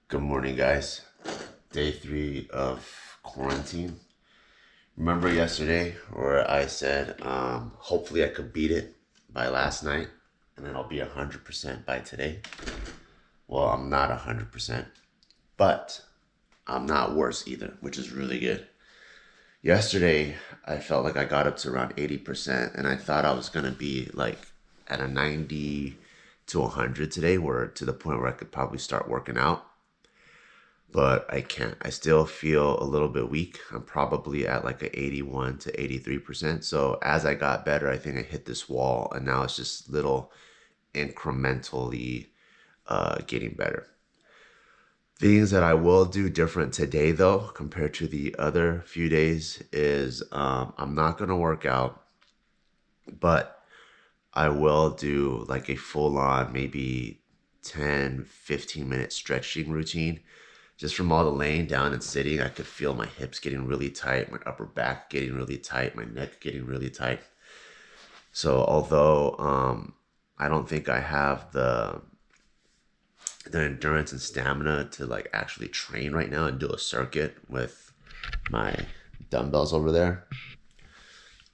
Good morning, guys. Day 3 of quarantine. Remember yesterday where I said, hopefully I could beat it by last night and then I'll be 100% by today? Well, I'm not 100%, but I'm not worse either, which is really good. Yesterday, I felt like I got up to around 80% and I thought I was going to be like at a 90 to 100 today, where to the point where I could probably start working out. But I can't. I still feel a little bit weak. I'm probably at like a 81 to 83%. So as I got better, I think I hit this wall, and now it's just little incrementally getting better. Things that I will do different today, though, compared to the other few days, is I'm not going to work out, but I will do like a full on maybe 10-15 minute stretching routine. Just from all the laying down and sitting, I could feel my hips getting really tight, my upper back getting really tight, my neck getting really tight. So although I don't think I have the endurance and stamina to like actually train right now and do a circuit with my dumbbells over there,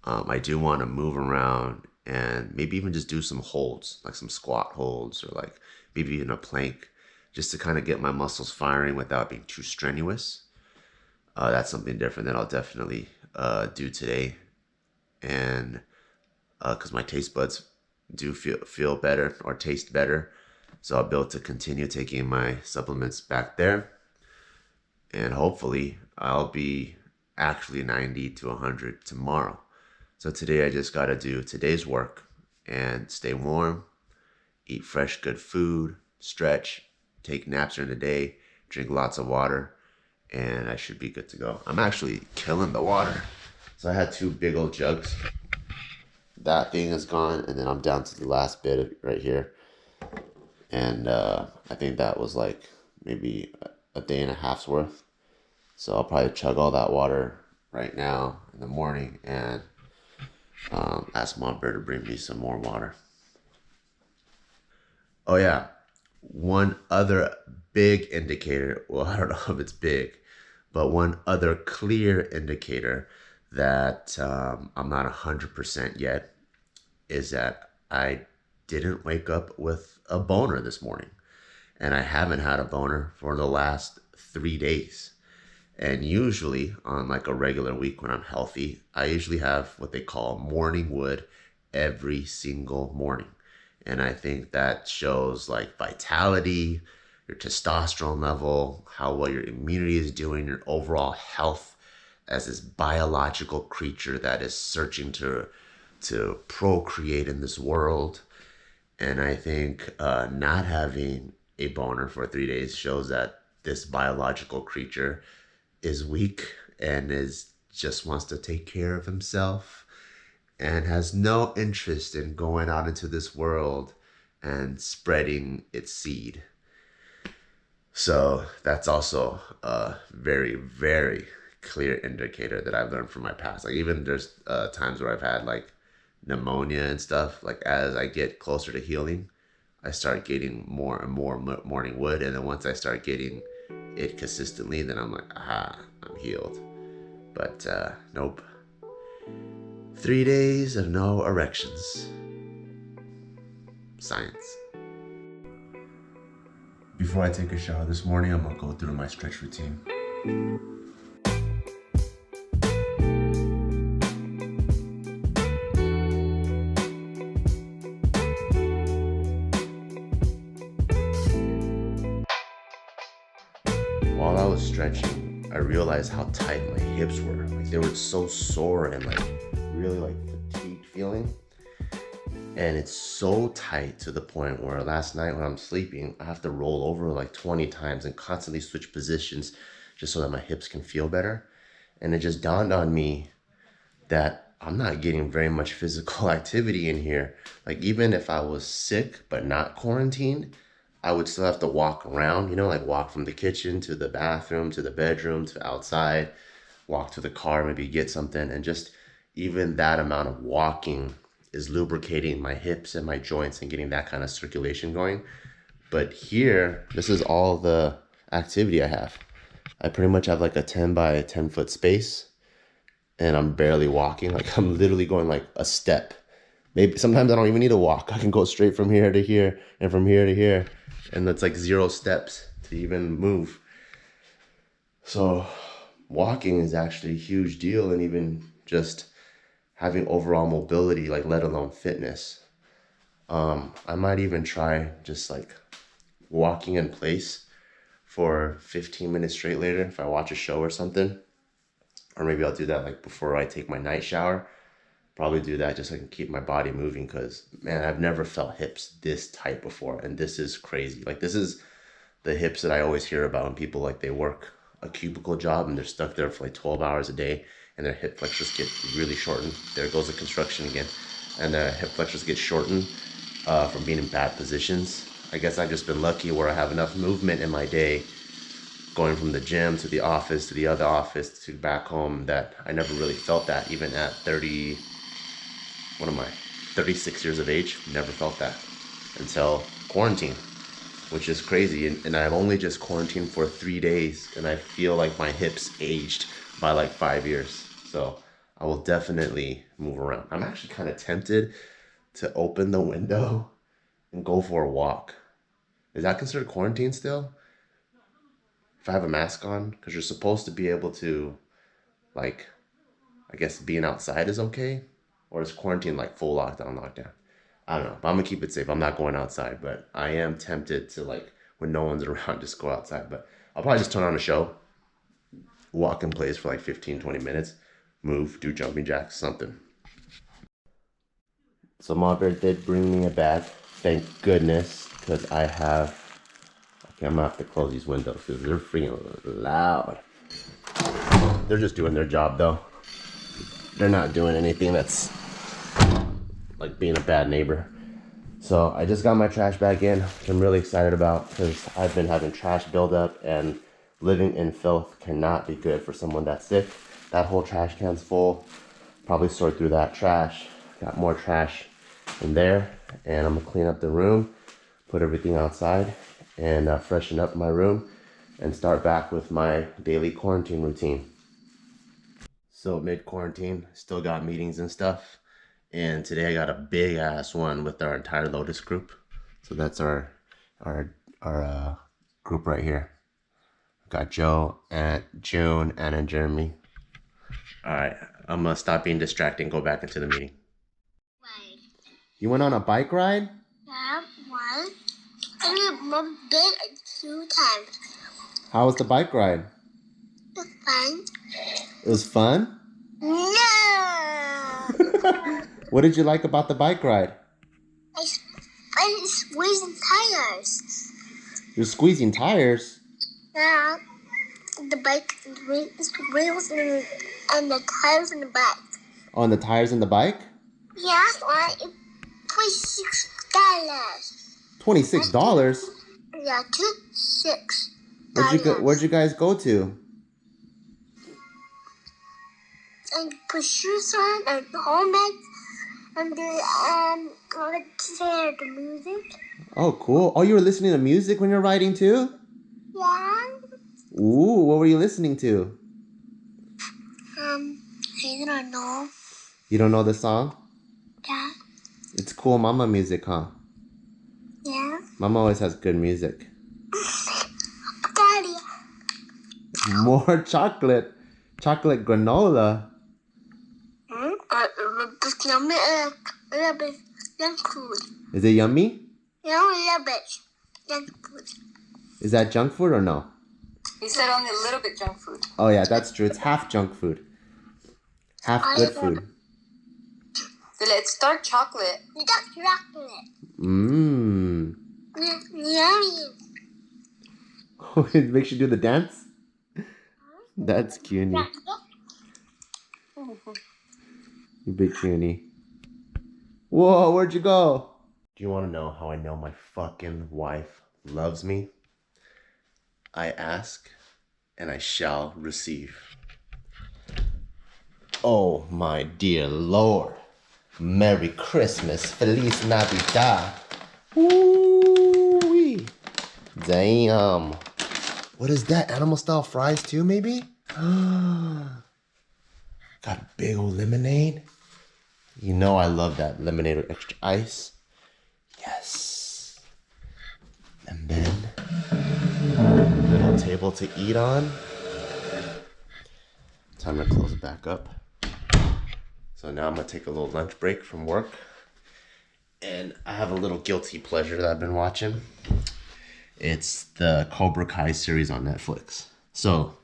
I do want to move around and maybe even just do some holds, like some squat holds, or like maybe even a plank, just to kind of get my muscles firing without being too strenuous. That's something different that I'll definitely do today. And because my taste buds do feel better or taste better. So I'll be able to continue taking my supplements back there. And hopefully I'll be actually 90 to 100 tomorrow. So today I just got to do today's work and stay warm, eat fresh, good food, stretch, take naps during the day, drink lots of water, and I should be good to go. I'm actually killing the water. So I had 2 big old jugs. That thing is gone, and then I'm down to the last bit right here. And I think that was like maybe a day and a half's worth. So I'll probably chug all that water right now in the morning and ask Mom Bear to bring me some more water. Oh yeah, one other big indicator, well, I don't know if it's big, but one other clear indicator that I'm not 100% yet is that I didn't wake up with a boner this morning. And I haven't had a boner for the last 3 days. And usually on like a regular week when I'm healthy, I usually have what they call morning wood every single morning. And I think that shows like vitality, your testosterone level, how well your immunity is doing, your overall health as this biological creature that is searching to procreate in this world. And I think not having a boner for 3 days shows that this biological creature is weak and is just wants to take care of himself and has no interest in going out into this world and spreading its seed. So that's also a very, very clear indicator that I've learned from my past. Like even there's times where I've had like pneumonia and stuff. Like as I get closer to healing, I start getting more and more morning wood. And then once I start getting it consistently, then I'm like, aha, I'm healed. But nope. 3 days of no erections. Science. Before I take a shower this morning, I'm gonna go through my stretch routine. While I was stretching, I realized how tight my hips were. Like they were so sore and like really like fatigued feeling. And it's so tight to the point where last night when I'm sleeping, I have to roll over like 20 times and constantly switch positions just so that my hips can feel better. And it just dawned on me that I'm not getting very much physical activity in here. Like even if I was sick but not quarantined, I would still have to walk around, like walk from the kitchen to the bathroom, to the bedroom, to outside, walk to the car, maybe get something. And just even that amount of walking is lubricating my hips and my joints and getting that kind of circulation going. But here, this is all activity I have. I pretty much have like a 10 by 10 foot space, and I'm barely walking. Like I'm literally going like a step. Maybe sometimes I don't even need to walk. I can go straight from here to here and from here to here, and that's like 0 steps to even move. So walking is actually a huge deal, and even just having overall mobility, like let alone fitness. I might even try just like walking in place for 15 minutes straight later if I watch a show or something. Or maybe I'll do that like before I take my night shower. Probably do that just so I can keep my body moving, because man, I've never felt hips this tight before, and this is crazy. Like this is the hips that I always hear about when people like they work a cubicle job and they're stuck there for like 12 hours a day and their hip flexors get really shortened. There goes the construction again. And their hip flexors get shortened from being in bad positions. I guess I've just been lucky where I have enough movement in my day going from the gym to the office to the other office to back home that I never really felt that even at 36 years of age. Never felt that until quarantine, which is crazy. And I've only just quarantined for 3 days and I feel like my hips aged by like 5 years. So I will definitely move around. I'm actually kind of tempted to open the window and go for a walk. Is that considered quarantine still? If I have a mask on? Because you're supposed to be able to, like, I guess being outside is okay? Or is quarantine like full lockdown? I don't know, but I'm gonna keep it safe. I'm not going outside, but I am tempted to, like, when no one's around, just go outside. But I'll probably just turn on a show, walk in place for like 15, 20 minutes, move, do jumping jacks, something. So Mom did bring me a bag, thank goodness, because I have, okay, I'm gonna have to close these windows because they're freaking loud. They're just doing their job though. They're not doing anything that's like being a bad neighbor. So I just got my trash bag in, which I'm really excited about because I've been having trash buildup, and living in filth cannot be good for someone that's sick. That whole trash can's full. Probably sort through that trash. Got more trash in there, and I'm gonna clean up the room, put everything outside, and freshen up my room, and start back with my daily quarantine routine. So mid-quarantine, still got meetings and stuff. And today I got a big ass one with our entire Lotus group. So that's our group right here. Got Joe, and June, Anna, and Jeremy. All right, I'm gonna stop being distracted and go back into the meeting. Right. You went on a bike ride? Yeah, one. And one bit 2 times. How was the bike ride? It was fun. It was fun? No! What did you like about the bike ride? I squeezing tires. You're squeezing tires? Yeah. The bike, wheels and the tires in the bike. On the tires in the bike? Yeah, it's $26. $26? Yeah, $26. Where'd you guys go to? And put shoes on and helmets and listen to music. Oh, cool. Oh, you were listening to music when you're riding too? Yeah. Ooh, what were you listening to? I don't know. You don't know the song? Yeah. It's cool mama music, huh? Yeah. Mama always has good music. Daddy. More chocolate. Chocolate granola. It's yummy. A little bit junk food. Is it yummy? Yeah, a little bit junk food. Is that junk food or no? He said only a little bit junk food. Oh yeah, that's true. It's half junk food. Half good food. It's dark chocolate. You got chocolate. Mmm. Yummy. It makes you do the dance? That's cutie. You big cutie. Whoa, where'd you go? Do you want to know how I know my fucking wife loves me? I ask and I shall receive. Oh my dear Lord. Merry Christmas. Feliz Navidad. Woo-wee. Damn. What is that? Animal style fries too, maybe? Got big old lemonade. You know I love that lemonade with extra ice. Yes. And then little table to eat on. Time to close it back up. So now I'm gonna take a little lunch break from work. And I have a little guilty pleasure that I've been watching. It's the Cobra Kai series on Netflix. So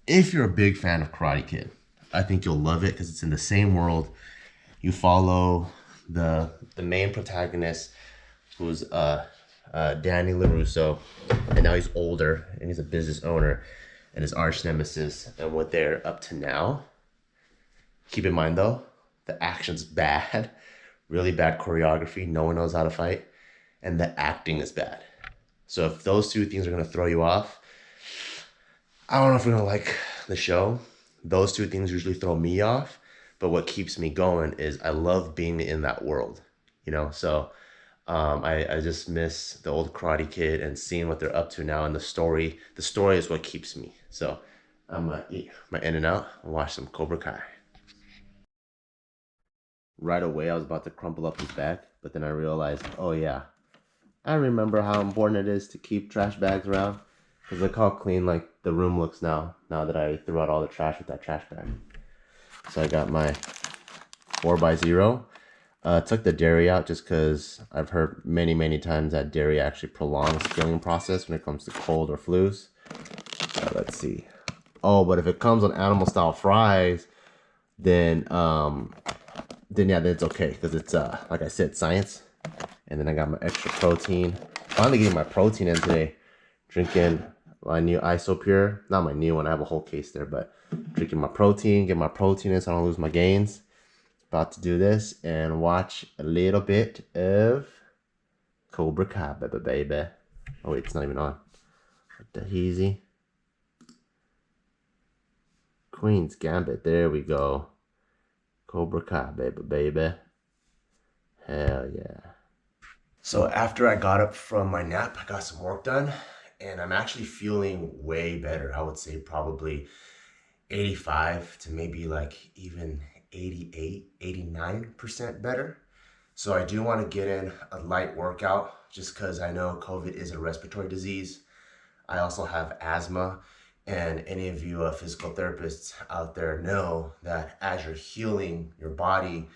if you're a big fan of Karate Kid, I think you'll love it because it's in the same world. You follow the main protagonist, who's Danny LaRusso, and now he's older and he's a business owner, and his arch nemesis, and what they're up to now. Keep in mind though, the action's bad, really bad choreography. No one knows how to fight, and the acting is bad. So if those two things are gonna throw you off, I don't know if you're gonna like the show. Those two things usually throw me off, but what keeps me going is I love being in that world, you know? So I just miss the old Karate Kid and seeing what they're up to now, and the story is what keeps me. So I'm gonna eat my In-N-Out and watch some Cobra Kai. Right away, I was about to crumple up his bag, but then I realized, oh yeah, I remember how important it is to keep trash bags around. Because look how clean like the room looks now that I threw out all the trash with that trash bag. So I got my 4x0. Took the dairy out just because I've heard many times that dairy actually prolongs the healing process when it comes to cold or flus. Let's see. Oh, but if it comes on animal style fries, then it's okay because it's like I said, science. And then I got my extra protein. Finally getting my protein in today. Drinking my new Isopure. Not my new one, I have a whole case there, but drinking my protein, get my protein in so I don't lose my gains. About to do this and watch a little bit of Cobra Kai, baby. Oh wait, it's not even on. What the easy. Queen's Gambit, there we go. Cobra Kai, baby. Hell yeah. So after I got up from my nap, I got some work done, and I'm actually feeling way better. I would say probably 85 to maybe like even 88, 89% better. So I do want to get in a light workout just because I know COVID is a respiratory disease. I also have asthma, and any of you physical therapists out there know that as you're healing your body,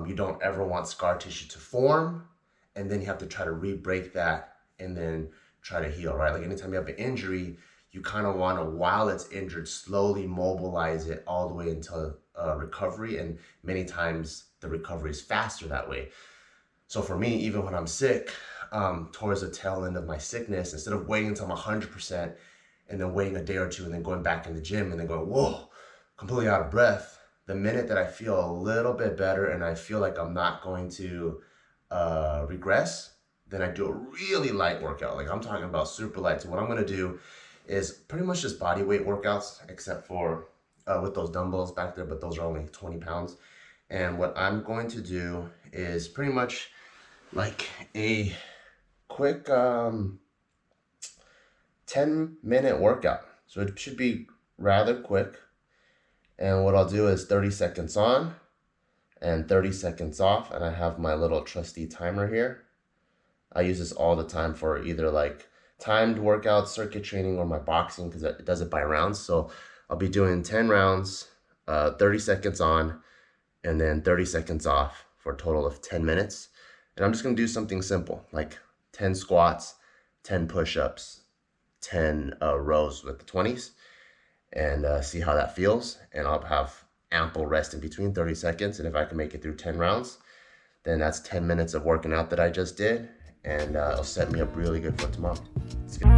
you don't ever want scar tissue to form, and then you have to try to re-break that and then try to heal, right? Like anytime you have an injury, you kind of want to, while it's injured, slowly mobilize it all the way until recovery, and many times the recovery is faster that way. So for me, even when I'm sick, towards the tail end of my sickness, instead of waiting until I'm 100% and then waiting a day or two and then going back in the gym and then going, whoa, completely out of breath, the minute that I feel a little bit better and I feel like I'm not going to regress, then I do a really light workout. Like I'm talking about super light. So what I'm gonna do is pretty much just body weight workouts, except for with those dumbbells back there, but those are only 20 pounds. And what I'm going to do is pretty much like a quick 10-minute workout. So it should be rather quick. And what I'll do is 30 seconds on and 30 seconds off. And I have my little trusty timer here. I use this all the time for either like timed workouts, circuit training, or my boxing, because it does it by rounds. So I'll be doing 10 rounds, 30 seconds on, and then 30 seconds off for a total of 10 minutes. And I'm just gonna do something simple, like 10 squats, 10 push-ups, 10 rows with the 20s, and see how that feels. And I'll have ample rest in between, 30 seconds. And if I can make it through 10 rounds, then that's 10 minutes of working out that I just did. And it'll set me up really good for tomorrow. Let's go.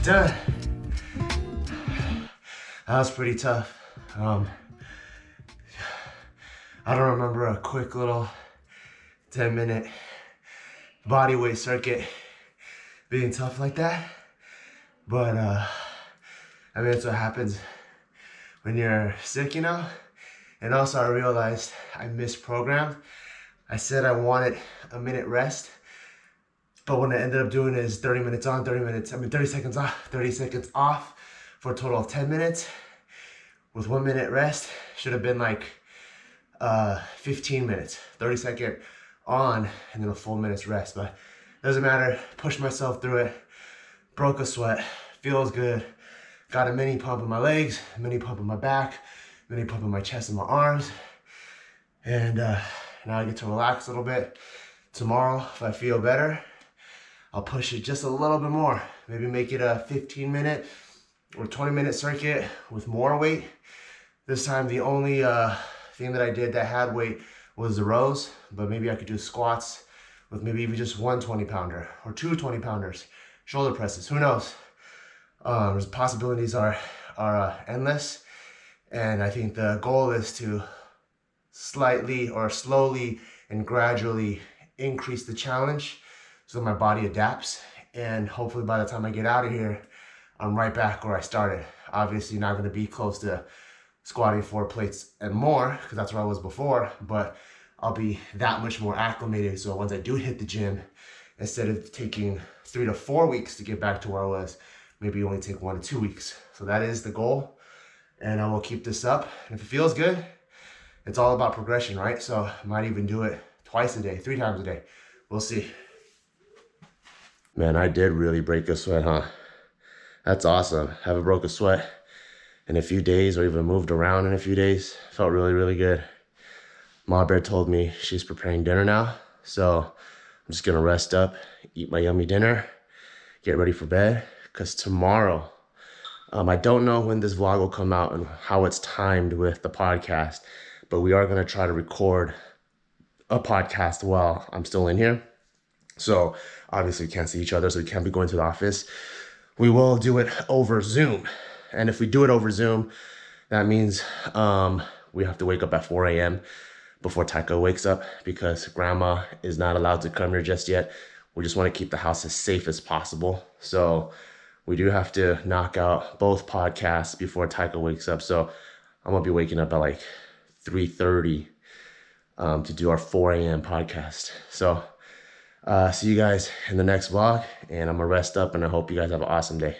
done. That was pretty tough. I don't remember a quick little 10-minute body weight circuit being tough like that. But I mean, that's what happens when you're sick, you know? And also I realized I misprogrammed. I said I wanted a minute rest, but what I ended up doing is 30 minutes on, 30 seconds off, 30 seconds off for a total of 10 minutes with 1 minute rest. Should have been like 15 minutes, 30-second on, and then a full minute's rest, but doesn't matter. Pushed myself through it, broke a sweat, feels good. Got a mini pump in my legs, a mini pump in my back, mini pump in my chest and my arms. And now I get to relax a little bit. Tomorrow, if I feel better, I'll push it just a little bit more. Maybe make it a 15-minute or 20-minute circuit with more weight. This time, the only thing that I did that had weight was the rows, but maybe I could do squats with maybe even just one 20-pounder or two 20-pounders, shoulder presses, who knows? The possibilities are endless, and I think the goal is to slightly or slowly and gradually increase the challenge so my body adapts, and hopefully by the time I get out of here, I'm right back where I started. Obviously not going to be close to squatting 4 plates and more, because that's where I was before, but I'll be that much more acclimated, so once I do hit the gym, instead of taking 3 to 4 weeks to get back to where I was, maybe only take 1 to 2 weeks. So that is the goal, and I will keep this up. And if it feels good, it's all about progression, right? So I might even do it twice a day, 3 times a day. We'll see. Man, I did really break a sweat, huh? That's awesome. Haven't broke a sweat in a few days or even moved around in a few days. Felt really, really good. Ma Bear told me she's preparing dinner now, so I'm just gonna rest up, eat my yummy dinner, get ready for bed, because tomorrow, I don't know when this vlog will come out and how it's timed with the podcast, but we are gonna try to record a podcast while I'm still in here. So obviously we can't see each other, so we can't be going to the office. We will do it over Zoom. And if we do it over Zoom, that means we have to wake up at 4 a.m. before Taika wakes up, because grandma is not allowed to come here just yet. We just want to keep the house as safe as possible. So we do have to knock out both podcasts before Taika wakes up. So I'm going to be waking up at like 3:30 to do our 4 a.m. podcast. So see you guys in the next vlog, and I'm going to rest up, and I hope you guys have an awesome day.